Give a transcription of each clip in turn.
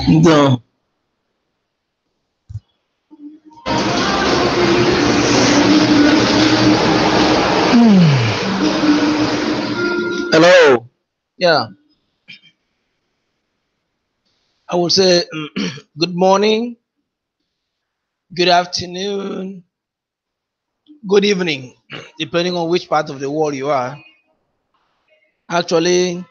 No. Hello. Yeah. I would say good morning, good afternoon, good evening, depending on which part of the world you are. Actually,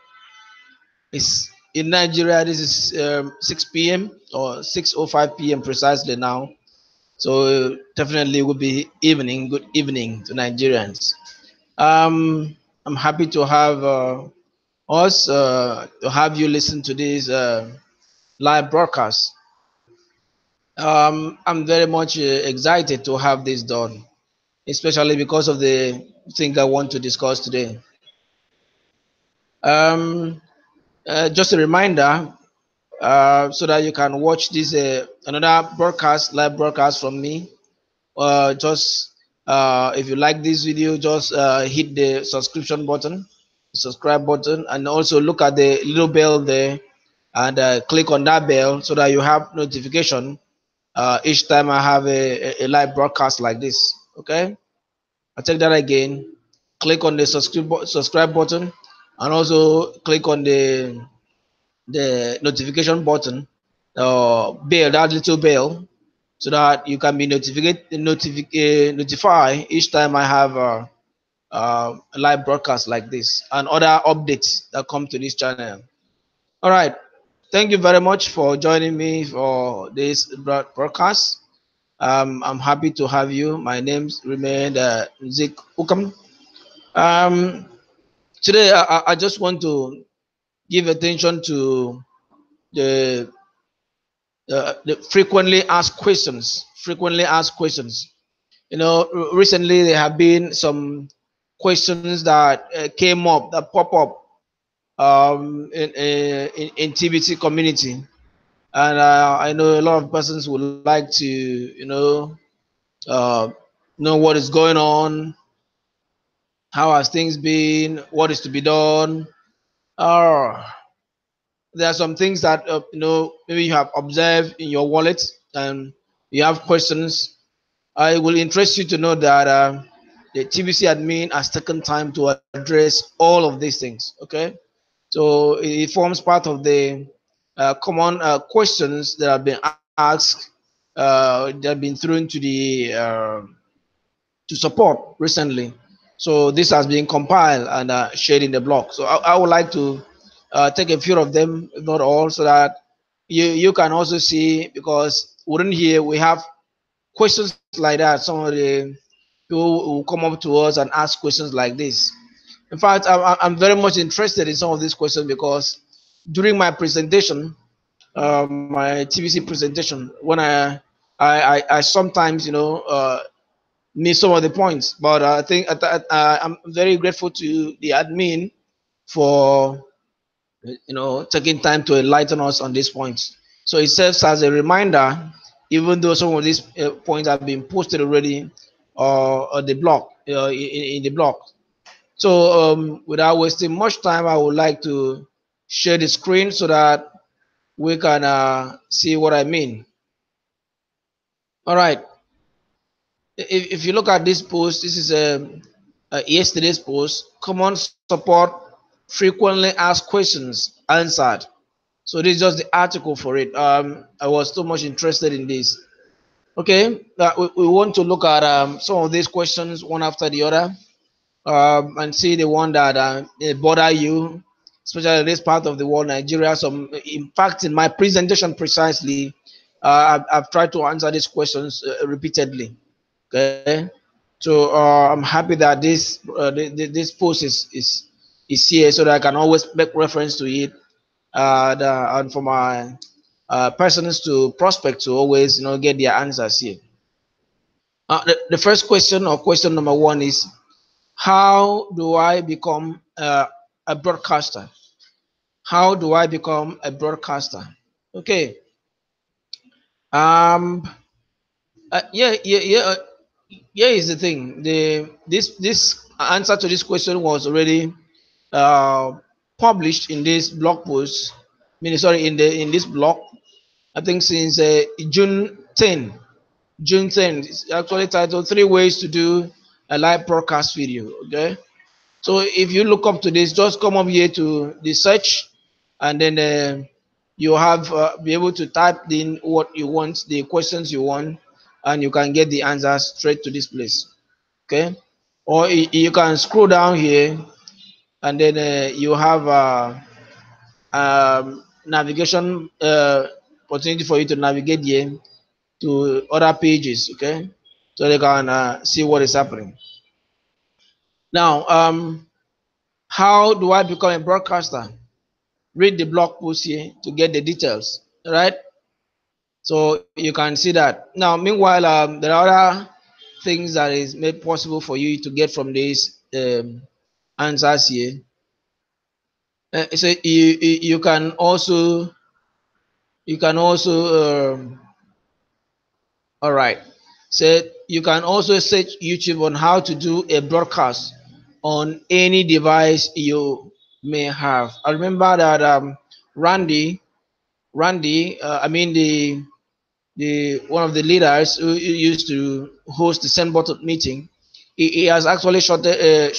it's in Nigeria. This is 6 p.m. or 6:05 p.m. precisely now. So definitely will be evening. Good evening to Nigerians. I'm happy to have us to have you listen to this live broadcast. I'm very much excited to have this done, especially because of the thing I want to discuss today. Just a reminder, so that you can watch this another broadcast, live broadcast from me. Just if you like this video, just hit the subscription button, subscribe button, and also look at the little bell there, and click on that bell so that you have notification each time I have a live broadcast like this. Okay, I'll take that again. Click on the subscribe button, and also click on the notification button, bell, that little bell, so that you can be notified each time I have a live broadcast like this and other updates that come to this channel. All right, thank you very much for joining me for this broadcast. I'm happy to have you. My name's remained Zik Ukam. Today I just want to give attention to the frequently asked questions. You know, recently there have been some questions that came up, that pop up in TBC community, and I know a lot of persons would like to, you know, uh, know what is going on, how has things been, what is to be done. Uh, there are some things that maybe you have observed in your wallet and you have questions. I will interest you to know that the TBC admin has taken time to address all of these things. Okay, so it forms part of the common questions that have been asked, that have been thrown to support recently. So this has been compiled and shared in the blog. So I would like to take a few of them, if not all, so that you can also see, because within here we have questions like that. Some of the people will come up to us and ask questions like this. In fact, I'm very much interested in some of these questions, because during my presentation, my TBC presentation, when I sometimes miss some of the points, but I think I'm very grateful to the admin for taking time to enlighten us on these points. So it serves as a reminder, even though some of these points have been posted already on the blog, in the blog. So without wasting much time, I would like to share the screen so that we can see what I mean. All right. If you look at this post, this is yesterday's post. Common support, frequently asked questions answered. So this is just the article for it. I was so much interested in this. Okay, we want to look at some of these questions one after the other, and see the one that bother you, especially in this part of the world, Nigeria. So, in fact, in my presentation precisely, I've tried to answer these questions repeatedly. Okay, so I'm happy that this post is here, so that I can always make reference to it, and for my persons to prospect to always get their answers here. The first question, or question number one, is how do I become a broadcaster? How do I become a broadcaster? Okay. Um. Yeah. Here is the thing. This answer to this question was already uh, published in this blog post. I mean, sorry, in this blog. I think since June 10. June 10th. It's actually titled "Three Ways to Do a Live Broadcast Video." Okay. So if you look up to this, just come up here to the search, and then you have be able to type in what you want, the questions you want, and you can get the answers straight to this place. Okay, or you can scroll down here, and then you have navigation opportunity for you to navigate here to other pages. Okay, so they can see what is happening. Now, how do I become a broadcaster? Read the blog post here to get the details. Right? So you can see that. Now, meanwhile, there are other things that is made possible for you to get from these answers here. So you can also all right. So you can also search YouTube on how to do a broadcast on any device you may have. I remember that Randy, I mean the one of the leaders who used to host the send button meeting, he has actually shot a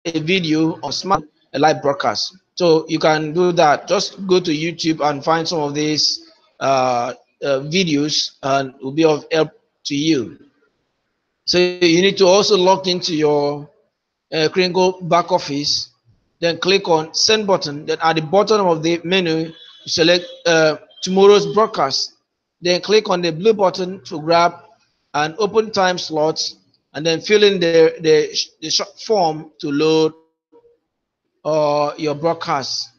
video on smart a live broadcast. So you can do that. Just go to YouTube and find some of these videos, and it will be of help to you. So you need to also log into your Kringle back office, then click on send button. Then at the bottom of the menu, select tomorrow's broadcast. Then click on the blue button to grab an open time slot, and then fill in the short form to load your broadcast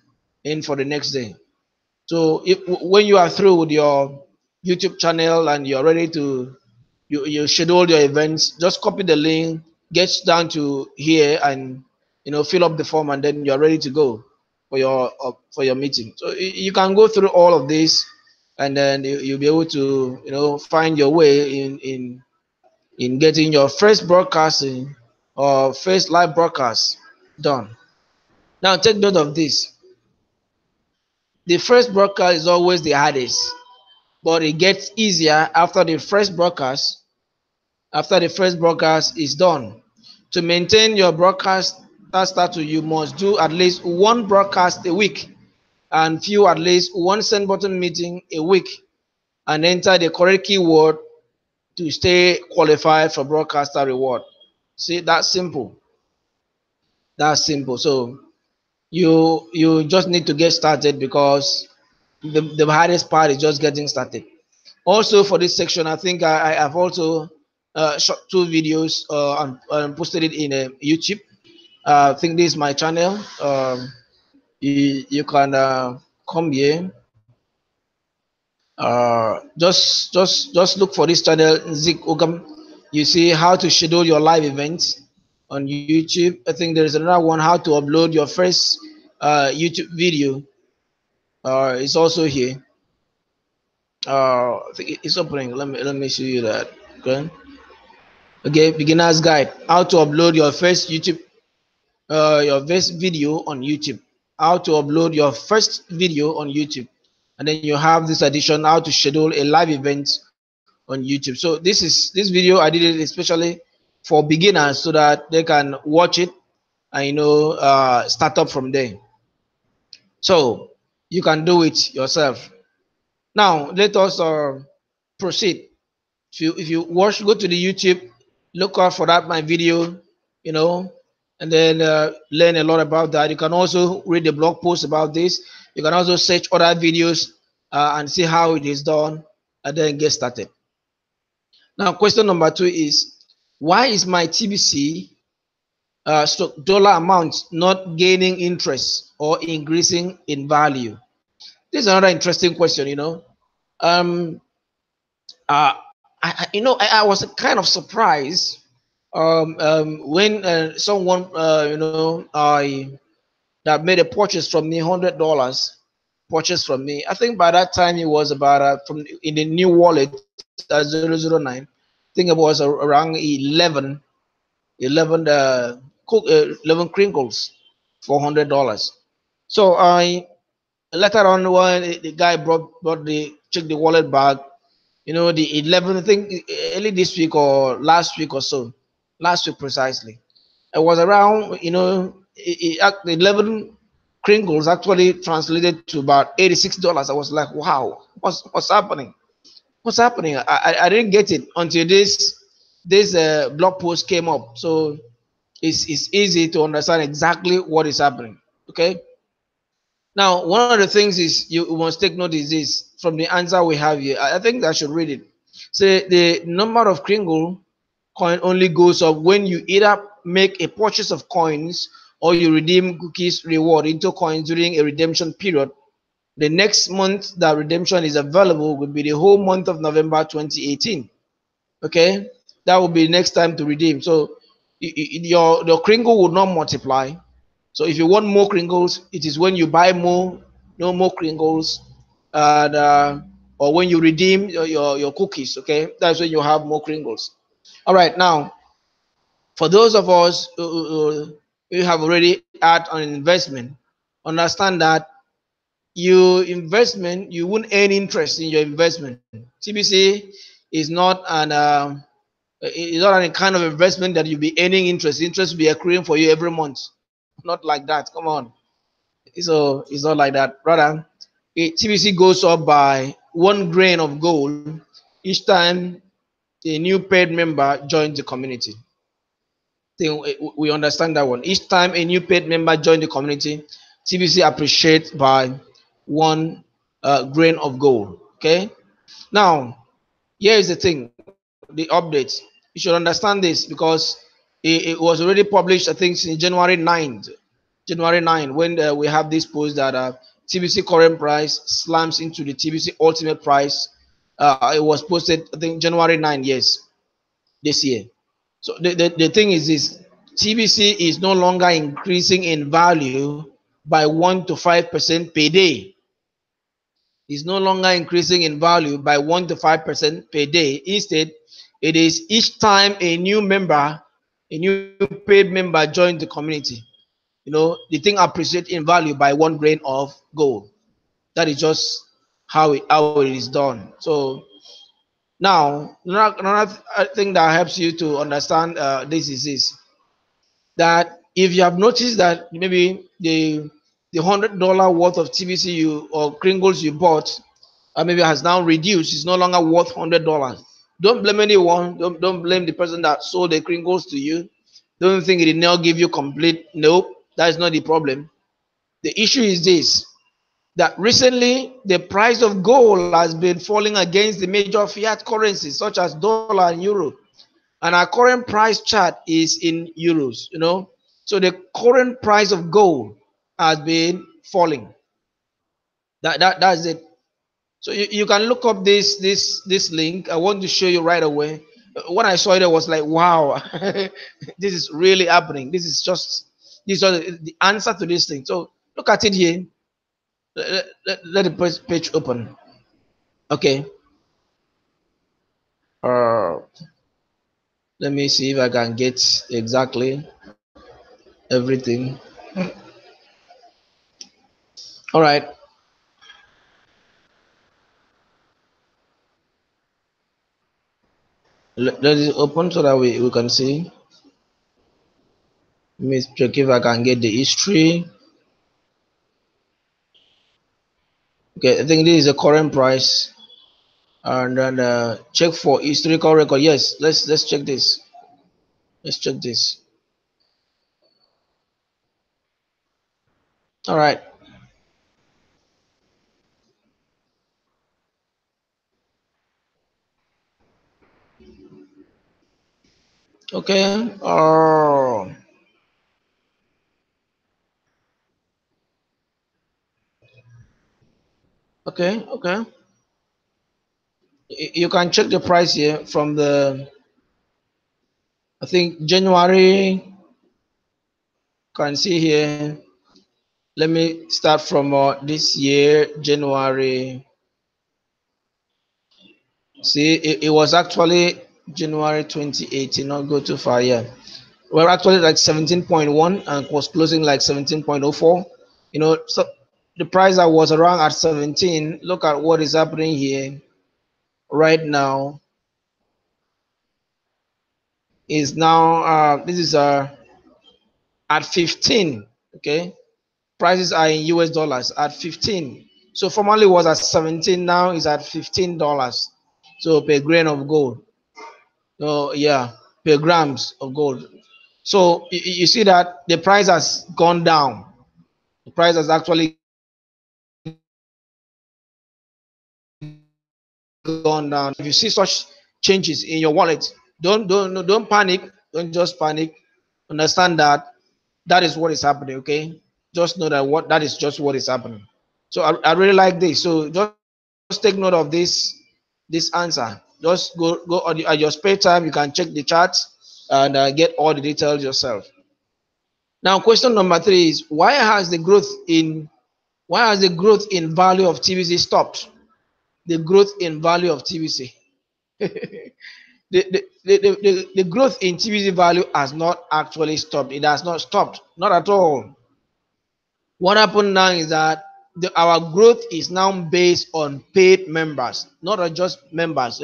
in for the next day. So when you are through with your YouTube channel and you're ready to you schedule your events, just copy the link, get down to here, and fill up the form, and then you're ready to go. for your meeting. So you can go through all of this, and then you'll be able to find your way in getting your first broadcasting or first live broadcast done. Now take note of this. The first broadcast is always the hardest, but it gets easier after the first broadcast. After the first broadcast is done, to maintain your broadcast status, you must do at least one broadcast a week and view at least one send button meeting a week, and enter the correct keyword to stay qualified for broadcaster reward. See, that's simple. That's simple. So you just need to get started, because the hardest part is just getting started. Also, for this section, I think I have also shot 2 videos and posted it in YouTube. I think this is my channel. You can come here. Just look for this channel, Zik Ogam. You see how to schedule your live events on YouTube. I think there is another one, how to upload your first YouTube video. It's also here. I think it's opening. Let me show you that. Okay, beginner's guide, how to upload your first video on YouTube. How to upload your first video on YouTube. And then you have this addition, how to schedule a live event on YouTube. So this video, I did it especially for beginners, so that they can watch it and start up from there. So you can do it yourself. Now let us proceed. If you watch, go to the YouTube, look out for that my video, and then learn a lot about that. You can also read the blog post about this. You can also search other videos and see how it is done, and then get started. Now, question number 2 is, why is my TBC dollar amount not gaining interest or increasing in value? This is another interesting question. Um, I was kind of surprised when someone I that made a purchase from me, $100 purchase from me. I think by that time it was about from in the new wallet 009. I think it was around 11 11 crinkles for $100. So I later on, when the guy brought the check the wallet back, the 11th thing, early this week or last week or so, last week precisely, it was around, the 11 kringles actually translated to about $86. I was like, wow, what's happening? What's happening? I didn't get it until this blog post came up. So it's easy to understand exactly what is happening. Okay. Now, one of the things is you must take note is this from the answer we have here. I think I should read it. So the number of kringle coin only goes up when you either make a purchase of coins or you redeem cookies reward into coins during a redemption period. The next month that redemption is available will be the whole month of November 2018. Okay, that will be the next time to redeem. So your kringle will not multiply. So if you want more kringles, it is when you buy more kringles, and or when you redeem your cookies. Okay, that's when you have more kringles. All right, now for those of us who have already had an investment, understand that you won't earn interest in your investment. TBC is not an it's not any kind of investment that you'll be earning interest. Interest will be accruing for you every month. Not like that. Come on. So it's not like that. Rather, TBC goes up by 1 grain of gold each time a new paid member joins the community. We understand that one. Each time a new paid member joins the community, TBC appreciates by 1 grain of gold. Okay. Now, here is the thing, the updates. You should understand this because it was already published, I think, since January 9th. January 9, when we have this post that TBC current price slams into the TBC ultimate price. It was posted, I think, January 9, yes, this year. So the thing is this, TBC is no longer increasing in value by 1 to 5% per day. Is no longer increasing in value by 1 to 5% per day. Instead, it is each time a new paid member joins the community, the thing appreciates in value by 1 grain of gold. That is just how it is done. So now, another thing that helps you to understand this is this: that if you have noticed that maybe the $100 worth of TBC or kringles you bought, maybe has now reduced, it's no longer worth $100. Don't blame anyone. Don't blame the person that sold the kringles to you. Don't think it did not give you complete. Nope, that is not the problem. The issue is this: that recently the price of gold has been falling against the major fiat currencies such as dollar and euro, and our current price chart is in euros. So the current price of gold has been falling. That's it. So you can look up this link. I want to show you right away. When I saw it, I was like, wow, this is really happening. This is the answer to this thing. So look at it here. Let the page open. Okay. Let me see if I can get exactly everything. All right. Let it open so that we can see. Let me check if I can get the history. Okay, I think this is the current price. And then check for historical record. Yes, let's check this. Let's check this. All right. Okay. Okay. Okay. You can check the price here from I think January. Can see here. Let me start from this year, January. See, it was actually January 2018, not go too far. Yeah, we're actually like 17.1 and was closing like 17.04. So the price that was around at 17, look at what is happening here right now. Is now this is at 15. Okay, prices are in US dollars at 15. So formerly was at 17, now is at $15. So per grain of gold. Oh yeah, per grams of gold. So you see that the price has gone down. The price has actually gone down. If you see such changes in your wallet, don't panic. Don't just panic. Understand that that is what is happening. Okay, just know that is just what is happening. So I really like this. So just take note of this answer. Just go at your spare time. You can check the charts and get all the details yourself. Now, question number 3 is why has the growth in value of TBC stopped? The growth in value of TBC. The growth in TBC value has not actually stopped. It has not stopped, not at all. What happened now is that our growth is now based on paid members, not just members.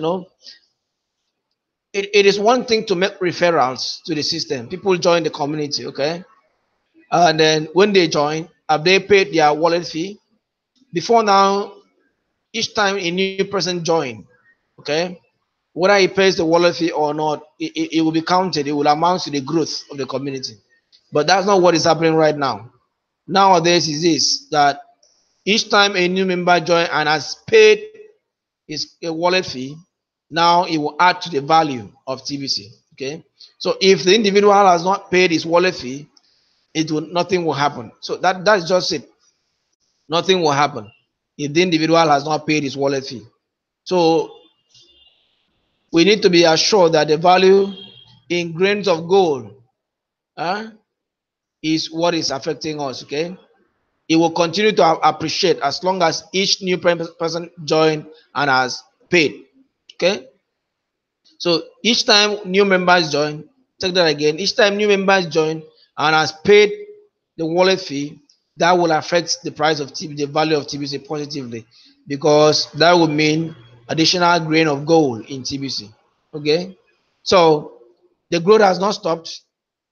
It is one thing to make referrals to the system. People join the community, okay? And then when they join, have they paid their wallet fee? Before now, each time a new person join, okay, whether he pays the wallet fee or not, it will be counted. It will amount to the growth of the community. But that's not what is happening right now. Nowadays is this, that each time a new member join and has paid his wallet fee, now it will add to the value of TBC. Okay. So if the individual has not paid his wallet fee, nothing will happen. So that's just it. Nothing will happen if the individual has not paid his wallet fee. So we need to be assured that the value in grains of gold is what is affecting us. Okay. it will continue to appreciate as long as each new person join and has paid. Okay, so each time new members join, take that again, each time new members join and has paid the wallet fee, that will affect the price of TBC, the value of TBC positively, because that would mean additional grain of gold in TBC. Okay, so the growth has not stopped.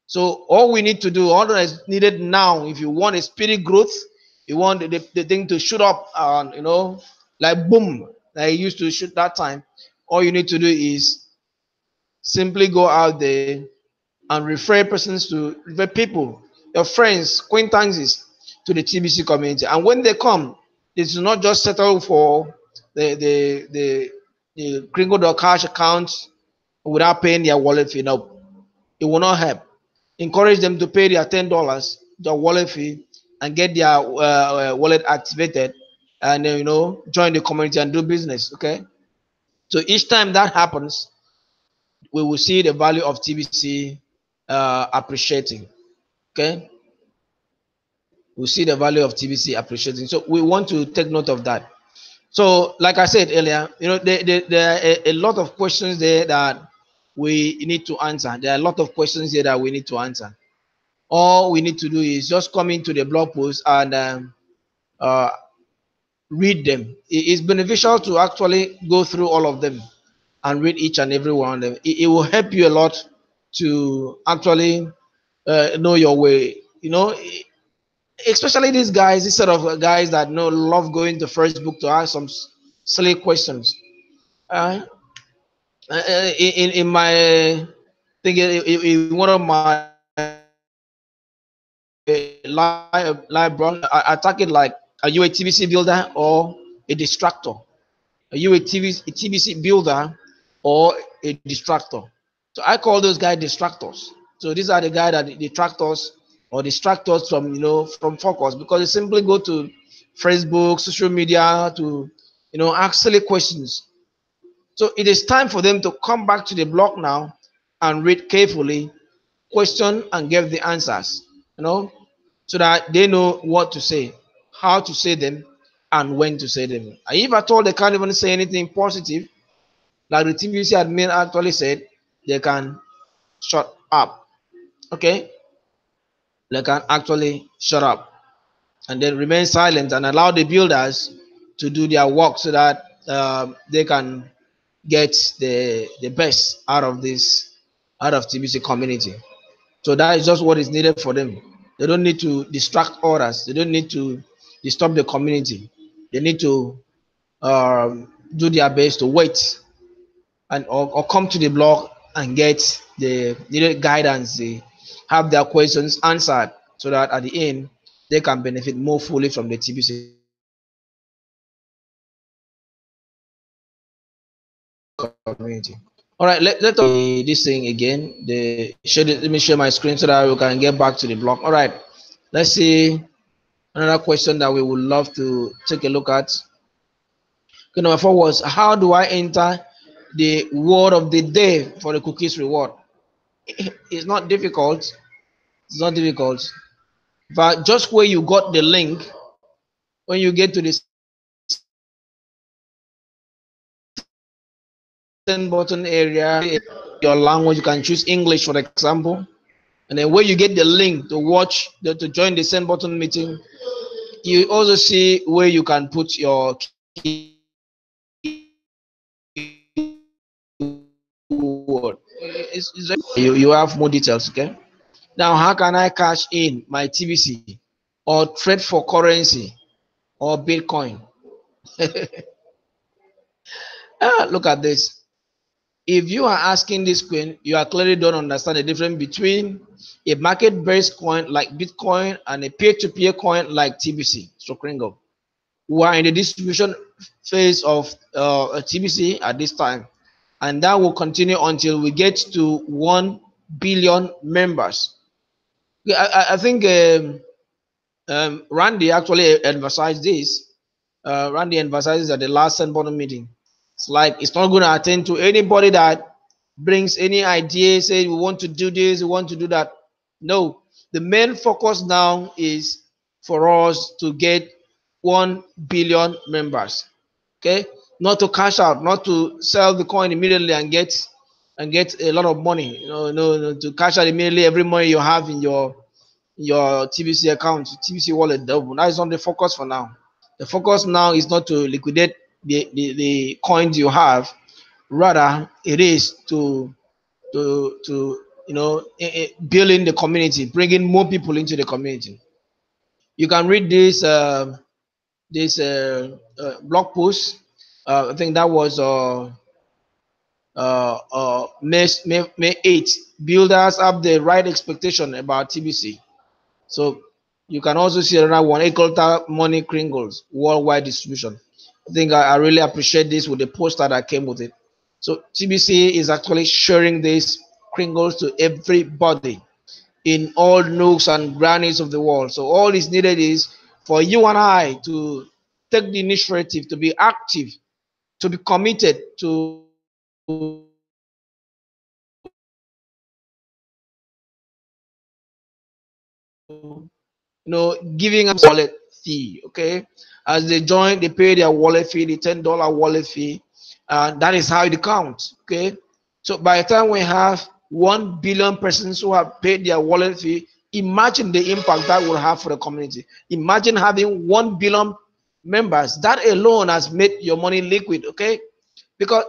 So all we need to do, all that is needed now, if you want a speedy growth, you want the thing to shoot up and like boom, like it used to shoot that time, all you need to do is simply go out there and refer people, your friends, acquaintances to the TBC community. And when they come, it's not just settle for the kringle.cash account without paying their wallet fee. No, it will not help. Encourage them to pay their $10, their wallet fee, and get their wallet activated, and join the community and do business. Okay, so each time that happens, we will see the value of TBC appreciating. Okay, we'll see the value of TBC appreciating. So we want to take note of that. So, like I said earlier, there are a lot of questions there that we need to answer. There are a lot of questions here that we need to answer. All we need to do is just come into the blog post and read them. It's beneficial to actually go through all of them and read each and every one of them. It will help you a lot to actually know your way. Especially these guys, these sort of guys that love going to Facebook to ask some silly questions. In my thing, in one of my live blog, I attack it like, are you a TBC builder or a distractor? Are you a TBC builder or a distractor? So I call those guys distractors. So these are the guys that detract us or distract us from from focus, because they simply go to Facebook, social media to ask silly questions. So it is time for them to come back to the blog now and read carefully, question and give the answers, so that they know what to say, how to say them, and when to say them. And if at all they can't even say anything positive, like the TBC admin actually said, they can shut up. Okay, they can actually shut up and then remain silent and allow the builders to do their work, so that they can get the best out of TBC community. So that is just what is needed for them. They don't need to distract others. They don't need to disturb the community. They need to do their best to wait and or come to the blog and get the needed guidance. They have their questions answered, so that at the end they can benefit more fully from the TBC community. All right, let us this thing again. Let me share my screen so that we can get back to the blog. All right, let's see another question that we would love to take a look at. Okay, number 4 was, how do I enter the word of the day for the cookies reward? It's not difficult. It's not difficult. But just where you got the link, when you get to the send button area, your language, you can choose English, for example. And then where you get the link to watch, to join the send button meeting, you also see where you can put your keyword. You have more details. Okay. Now, how can I cash in my TBC or trade for currency or Bitcoin? Look at this. If you are asking this question, you are clearly don't understand the difference between a market-based coin like Bitcoin and a peer-to-peer coin like TBC, so Kringle. We are in the distribution phase of TBC at this time, and that will continue until we get to 1 billion members. I think Randy actually emphasized this. Randy emphasizes at the last Send Button meeting. It's like it's not going to attend to anybody that brings any idea, say we want to do this, we want to do that. No, the main focus now is for us to get 1 billion members. Okay, not to cash out, not to sell the coin immediately and get a lot of money. No, to cash out immediately every money you have in your TBC account, TBC wallet double. That is not the focus for now. The focus now is not to liquidate the coins you have. Rather, it is to building the community, bringing more people into the community. You can read this blog post. I think that was May 8th. Builders have the right expectation about TBC. So you can also see another one, Equal Money Kringles worldwide distribution. I think I really appreciate this with the poster that came with it. So TBC is actually sharing these Kringles to everybody in all nooks and crannies of the world. So all is needed is for you and I to take the initiative, to be active, to be committed to giving them wallet fee. Okay, as they join, they pay their wallet fee, the $10 wallet fee, and that is how it counts. Okay, so by the time we have 1 billion persons who have paid their wallet fee, imagine the impact that will have for the community. Imagine having 1 billion members. That alone has made your money liquid. Okay, because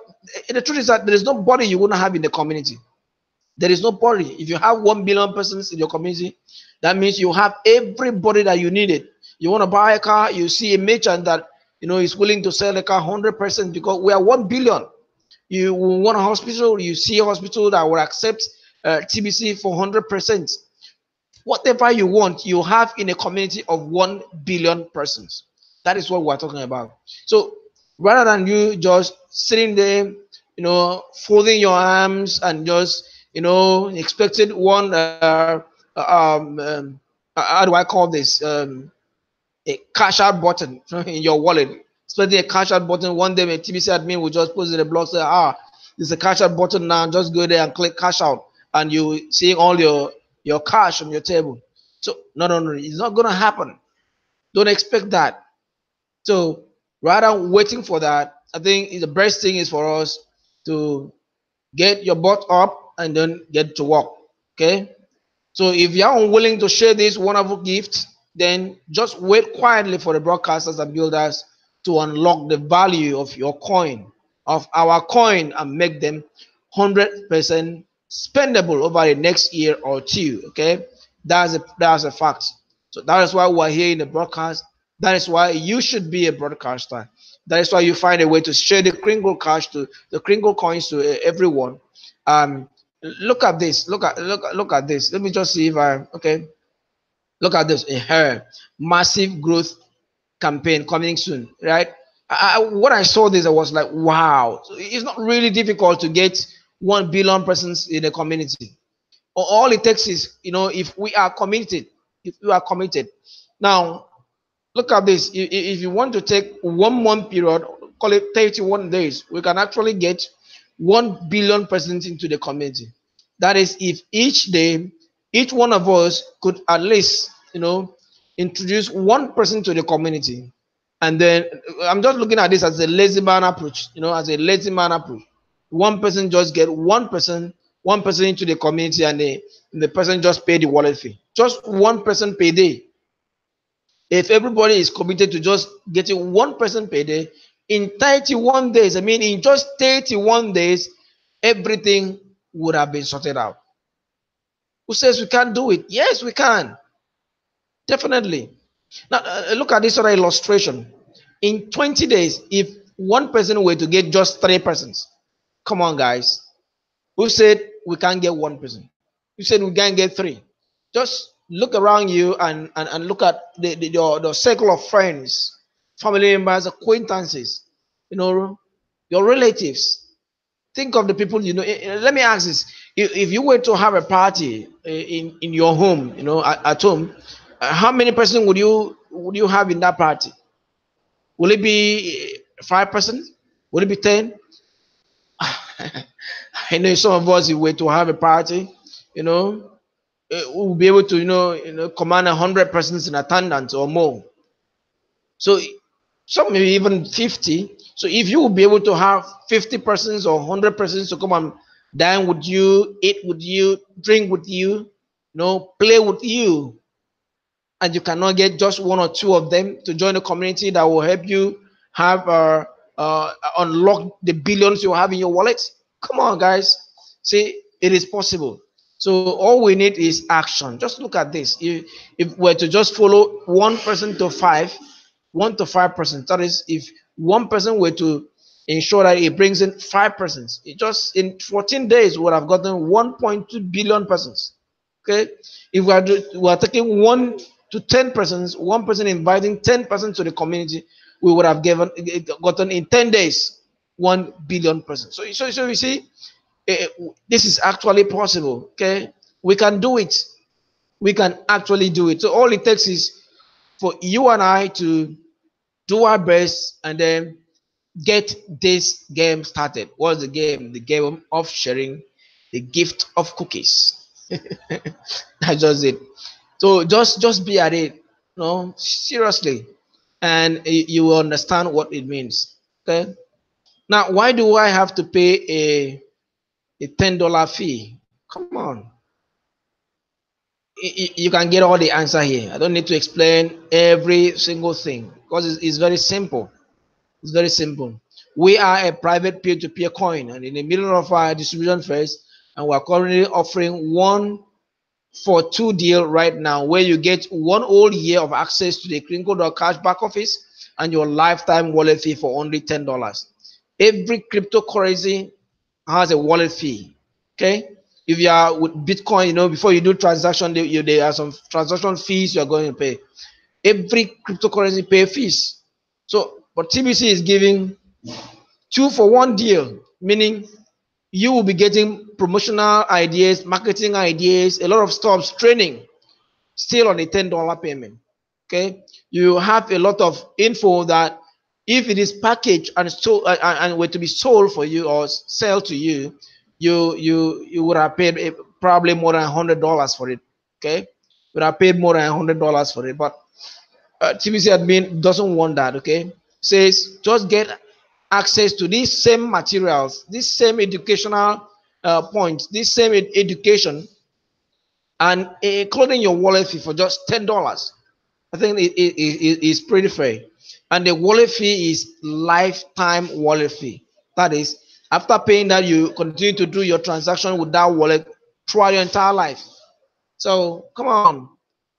the truth is that there is nobody you wouldn't have in the community. There is nobody. If you have 1 billion persons in your community, that means you have everybody that you needed. You want to buy a car, you see a merchant that is willing to sell the car 100% because we are 1 billion. You want a hospital, you see a hospital that will accept TBC for 100%. Whatever you want, you have in a community of 1 billion persons. That is what we're talking about. So rather than you just sitting there, folding your arms and just, expected one, how do I call this? A cash out button in your wallet. Expecting a cash out button. One day, a TBC admin will just post in the blog, say, there's a cash out button now. Just go there and click cash out, and you see all your cash on your table. So no, it's not gonna happen. Don't expect that. So rather than waiting for that, I think the best thing is for us to get your butt up and then get to work. Okay. So if you're unwilling to share this wonderful gift, then just wait quietly for the broadcasters and builders to unlock the value of your coin, of our coin, and make them 100% spendable over the next year or two. Okay, that's a fact. So that is why we're here in the broadcast. That is why you should be a broadcaster. That is why you find a way to share the Kringle cash to the Kringle coins to everyone. Um, Look at this. Look at this. Let me just see if I okay. Look at this. Massive growth campaign coming soon, right? When I saw this, I was like, wow. So it's not really difficult to get 1 billion persons in the community. All it takes is, if we are committed, Now, look at this. If you want to take 1 month period, call it 31 days, we can actually get 1 billion persons into the community. That is, if each day, each one of us could at least, introduce one person to the community. And then I'm just looking at this as a lazy man approach, as a lazy man approach. One person just get one person into the community, and the person just pay the wallet fee. Just one person per day. If everybody is committed to just getting one person per day in 31 days, I mean, in just 31 days, everything would have been sorted out. Who says we can't do it? Yes, we can. Definitely. Now, look at this other illustration. In 20 days, if one person were to get just 3 persons, come on, guys. Who said we can't get 1 person? Who said we can't get 3? Just look around you and look at the circle of friends, family members, acquaintances, your relatives. Think of the people you know. Let me ask this: if you were to have a party in your home, at home, how many persons would you have in that party? Will it be 5 persons? Will it be 10? I know some of us, if we were to have a party, you know, will be able to command 100 persons in attendance or more. So some maybe even 50. So if you will be able to have 50 persons or 100 persons to come and dine with you, eat with you, drink with you, play with you, and you cannot get just one or two of them to join a community that will help you have unlock the billions you have in your wallet. Come on, guys. See, it is possible. So all we need is action. Just look at this. If we're to just follow 1% to 5, 1 to 5%, that is, if one person were to ensure that it brings in 5 persons, it just in 14 days would have gotten 1.2 billion persons. Okay, if we are taking 1 to 10 persons, one person inviting 10 persons to the community, we would have gotten in 10 days 1 billion persons. So you see, this is actually possible. Okay, we can do it. We can actually do it. So all it takes is for you and I to do our best and then get this game started. What's the game? The game of sharing the gift of cookies. That's just it. So just be at it, seriously, and you will understand what it means. Okay. Now, why do I have to pay a $10 fee? Come on, you can get all the answer here. I don't need to explain every single thing because it's very simple. It's very simple. We are a private peer-to-peer coin, and in the middle of our distribution phase, and we're currently offering 1-for-2 deal right now, where you get 1 whole year of access to the kringle.cash back office and your lifetime wallet fee for only $10. Every cryptocurrency has a wallet fee. Okay, if you are with Bitcoin, before you do transaction, there are some transaction fees you are going to pay. Every cryptocurrency pay fees. So, but TBC is giving 2-for-1 deal, meaning you will be getting promotional ideas, marketing ideas, a lot of stuff, training, still on a $10 payment. Okay, you have a lot of info that if it is packaged and sold and were to be sold for you or sell to you, you would have paid probably more than $100 for it. Okay, you would have paid more than $100 for it, but TBC admin doesn't want that. Okay, says just get access to these same materials, this same educational points, this same education, and including your wallet fee for just $10. I think it is pretty fair. And the wallet fee is lifetime wallet fee. That is, after paying that, you continue to do your transaction with that wallet throughout your entire life. So come on,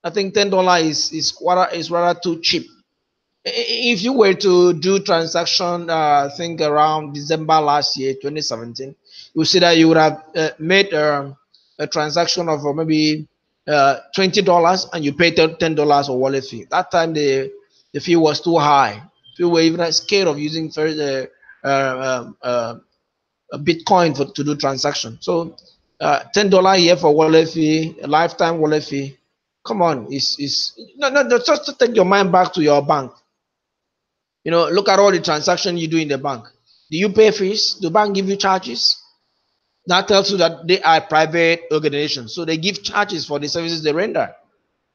I think $10 is rather too cheap. If you were to do transaction, I think around December last year, 2017, you see that you would have made a transaction of maybe $20 and you paid $10 of wallet fee. That time the fee was too high. People were even scared of using a Bitcoin to do transaction. So $10 a year for wallet fee, a lifetime wallet fee. Come on, is no, just to take your mind back to your bank. Look at all the transactions you do in the bank. Do you pay fees? Do bank give you charges? That tells you that they are private organizations, so they give charges for the services they render.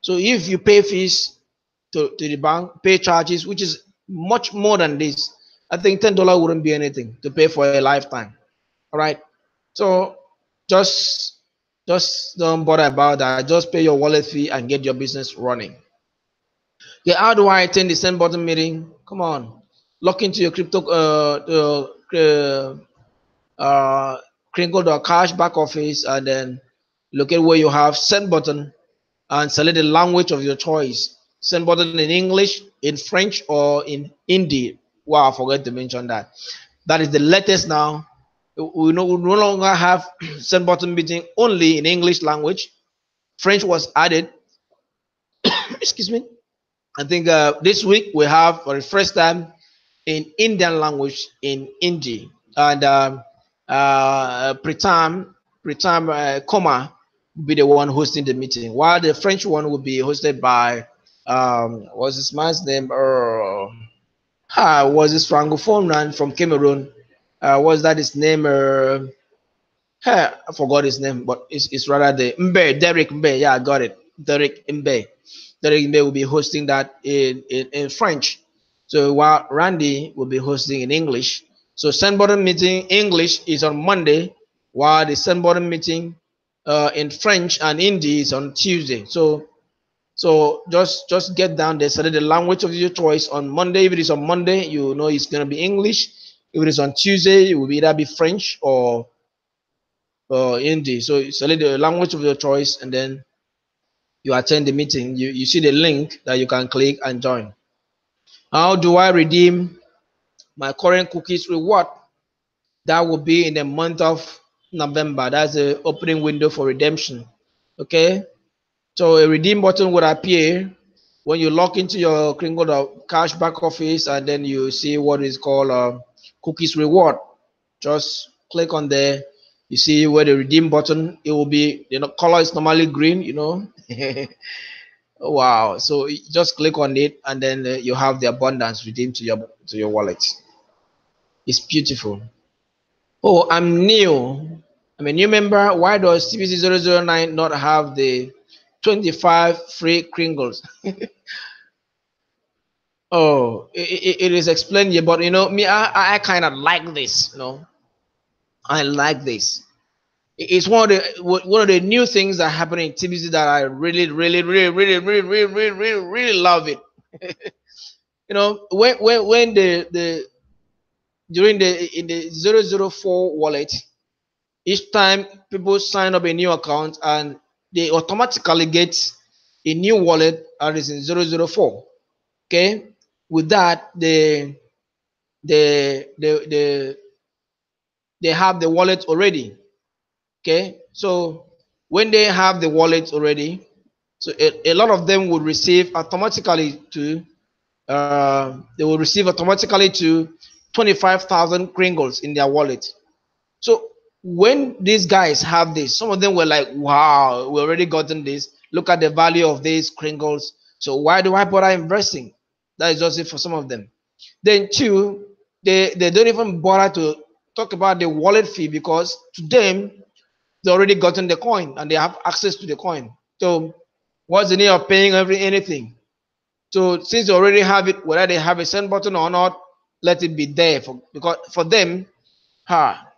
So if you pay fees to the bank, pay charges, which is much more than this, I think $10 wouldn't be anything to pay for a lifetime. All right. So just don't bother about that. Just pay your wallet fee and get your business running. Yeah, how do I attend the send button meeting? Come on, log into your crypto kringle.cash back office and then locate where you have send button and select the language of your choice. Send button in English, in French, or in Hindi. Wow, I forgot to mention that. That is the latest now. We no longer have send button meeting only in English language. French was added. Excuse me. I think this week we have for the first time in Indian language in Hindi, and Pritam Koma will be the one hosting the meeting, while the French one will be hosted by what's this man's name? Was this francophone man from Cameroon? Was that his name? Hey, I forgot his name, but it's rather the Mbe, Derek Mbe. Yeah, I got it. Derek Mbe. Derek Mbe will be hosting that in French. So while Randy will be hosting in English. So send button meeting English is on Monday, while the send button meeting in French and Hindi is on Tuesday. So just get down there, select the language of your choice. On Monday, if it is on Monday, you know it's gonna be English. If it is on Tuesday, it will either be French or Hindi. So select the language of your choice, and then you attend the meeting. You see the link that you can click and join. How do I redeem my current cookies reward? That will be in the month of November. That's the opening window for redemption. Okay. So a redeem button would appear when you log into your kringle.cash back office, and then you see what is called cookies reward. Just click on there. You see where the redeem button, it will be, color is normally green, Wow. So just click on it, and then you have the abundance redeemed to your wallet. It's beautiful. Oh, I'm new. I'm a new member. Why does TBC 009 not have the 25 free kringles? Oh, it is explained here, but me, I kind of like this. I like this. It's one of the new things that happen in TBC that I really, really, really, really, really, really, really, really, really love it. When the during the in the 004 wallet, each time people sign up a new account, and they automatically get a new wallet that is in 004. Okay, with that they they have the wallet already. Okay, so when they have the wallet already, so a lot of them would receive automatically to they will receive automatically to 25,000 kringles in their wallet. So when these guys have this, some of them were like, wow, we already gotten this. Look at the value of these kringles. So why do I bother investing? That is just it for some of them. Then two, they don't even bother to talk about the wallet fee, because to them, they already gotten the coin and they have access to the coin. So what's the need of paying anything? So since they already have it, whether they have a send button or not, let it be there because for them, ha,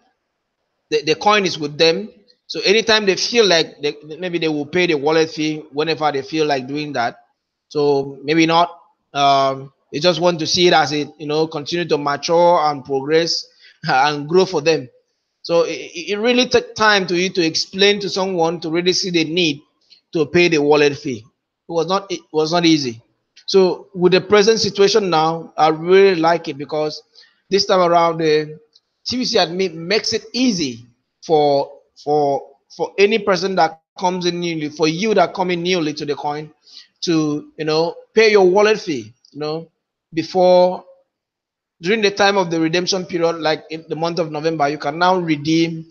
the coin is with them. So anytime they feel like maybe they will pay the wallet fee whenever they feel like doing that. So maybe not. They just want to see it as it continue to mature and progress and grow for them. So it really took time to you to explain to someone to really see the need to pay the wallet fee. It was not easy. So with the present situation now, I really like it because this time around the TBC admin makes it easy for for any person that comes in newly, for you that come in newly to the coin, to pay your wallet fee, before during the time of the redemption period, like in the month of November, you can now redeem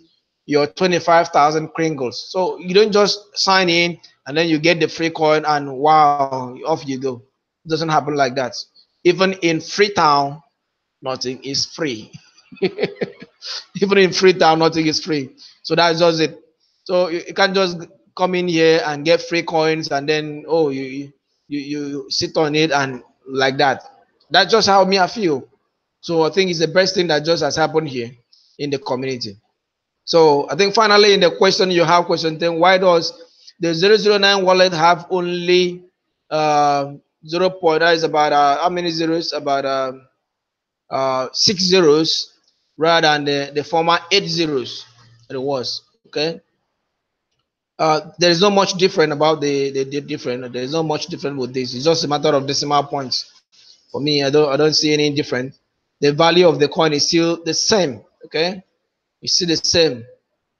your 25,000 kringles. So you don't just sign in and then you get the free coin and wow, off you go. It doesn't happen like that. Even in Freetown, nothing is free. Even in Freetown, nothing is free. So that's just it. So you can't just come in here and get free coins and then you sit on it and like that. That's just how me I feel. So I think it's the best thing that just has happened here in the community. So I think finally in the question you have, question 10, why does the 009 wallet have only 0 point, that is about how many zeros? About 6 zeros rather than the former 8 zeros that it was. Okay. There is not much different about the different. There is not much different with this. It's just a matter of decimal points. For me, I don't see any different. The value of the coin is still the same. Okay, it's still the same.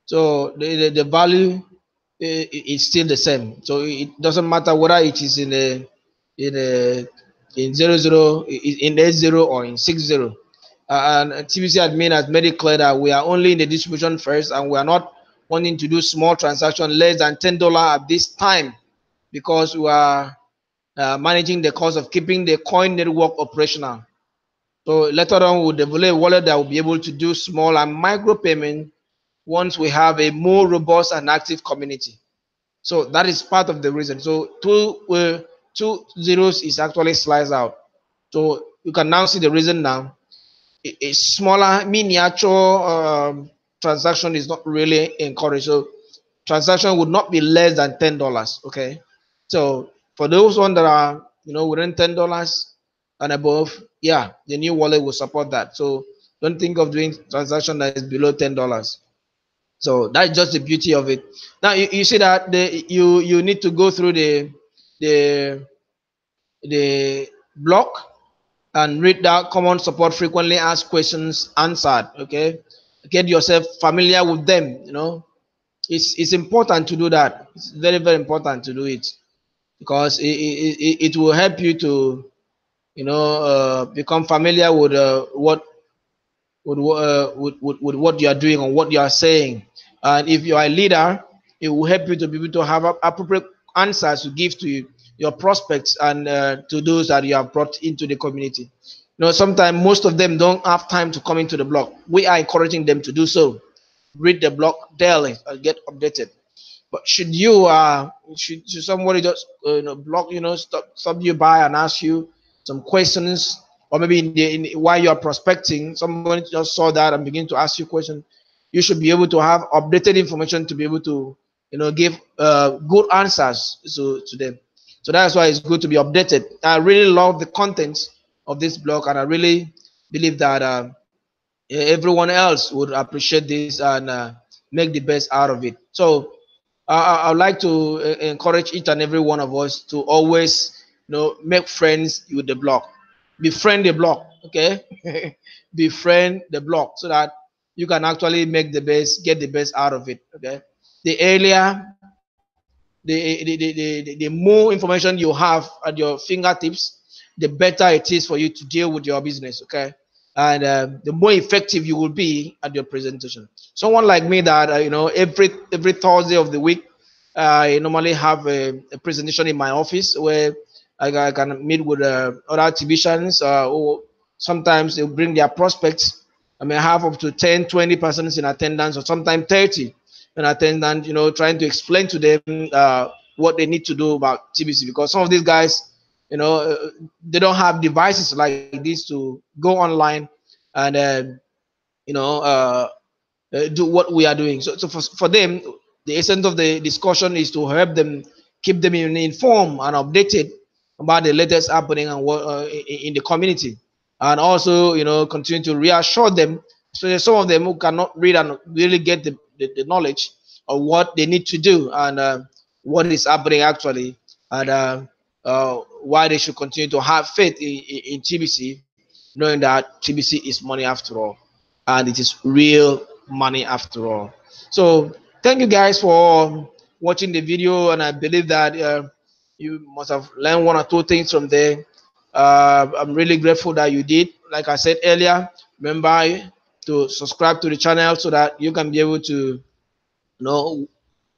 So the value is still the same. So it doesn't matter whether it is in a in 00, in 80 or in 60. And TBC admin has made it clear that we are only in the distribution first, and we are not wanting to do small transaction less than $10 at this time, because we are managing the cost of keeping the coin network operational. So later on, we'll develop a wallet that will be able to do small and micro payment once we have a more robust and active community. So that is part of the reason. So two zeros is actually sliced out. So you can now see the reason now. A smaller miniature transaction is not really encouraged. So transaction would not be less than $10. Okay. So for those one that are within $10 and above, yeah, the new wallet will support that. So don't think of doing transaction that is below $10. So that's just the beauty of it. Now you see that you need to go through the the block and read that common support frequently asked questions answered. Okay, get yourself familiar with them. It's important to do that. It's very, very important to do it, because it will help you to become familiar with with what you are doing or what you are saying. And if you are a leader, it will help you to be able to have appropriate answers to give to your prospects and to those that you have brought into the community. Sometimes most of them don't have time to come into the blog. We are encouraging them to do so. Read the blog daily and get updated. But should somebody just block stop you by and ask you some questions, or maybe while you are prospecting, somebody just saw that and begin to ask you questions, you should be able to have updated information to be able to give good answers to them. So that's why it's good to be updated. I really love the content of this blog, and I really believe that everyone else would appreciate this and make the best out of it. So I would like to encourage each and every one of us to always, make friends with the blog. Befriend the blog, okay? Befriend the blog so that you can actually get the best out of it, okay? The earlier, the more information you have at your fingertips, the better it is for you to deal with your business, okay? And the more effective you will be at your presentation. Someone like me that every Thursday of the week, I normally have a presentation in my office where I can meet with other TBCians, or sometimes they bring their prospects. I may have up to 10, 20 persons in attendance, or sometimes 30 in attendance, trying to explain to them what they need to do about TBC, because some of these guys, they don't have devices like this to go online and do what we are doing. So for them, the essence of the discussion is to help them, keep them informed and updated about the latest happening and what in the community, and also continue to reassure them. So there's some of them who cannot read and really get the knowledge of what they need to do and what is happening actually, and why they should continue to have faith in TBC, knowing that TBC is money after all, and it is real money after all. So thank you guys for watching the video, and I believe that you must have learned one or two things from there. I'm really grateful that you did. Like I said earlier, remember to subscribe to the channel so that you can be able to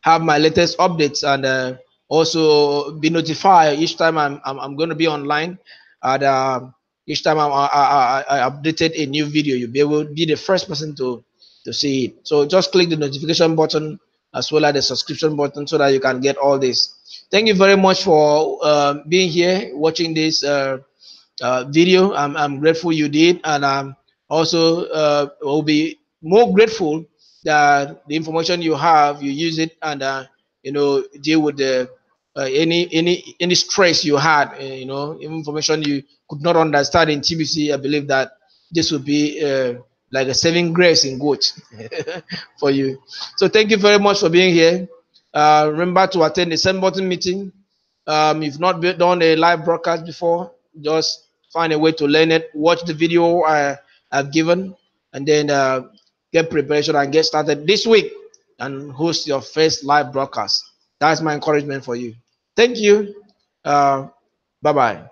have my latest updates, and also be notified each time I'm going to be online, and each time I updated a new video, you'll be able to be the first person to see it. So just click the notification button as well as the subscription button so that you can get all this. Thank you very much for being here watching this video. I'm grateful you did, and also will be more grateful that the information you have, you use it, and deal with the any stress you had, information you could not understand in TBC. I believe that this would be like a saving grace in good for you. So thank you very much for being here. Remember to attend the same button meeting. If not done a live broadcast before, just find a way to learn it. Watch the video I've given, and then get preparation and get started this week and host your first live broadcast. That's my encouragement for you. Thank you. Bye bye.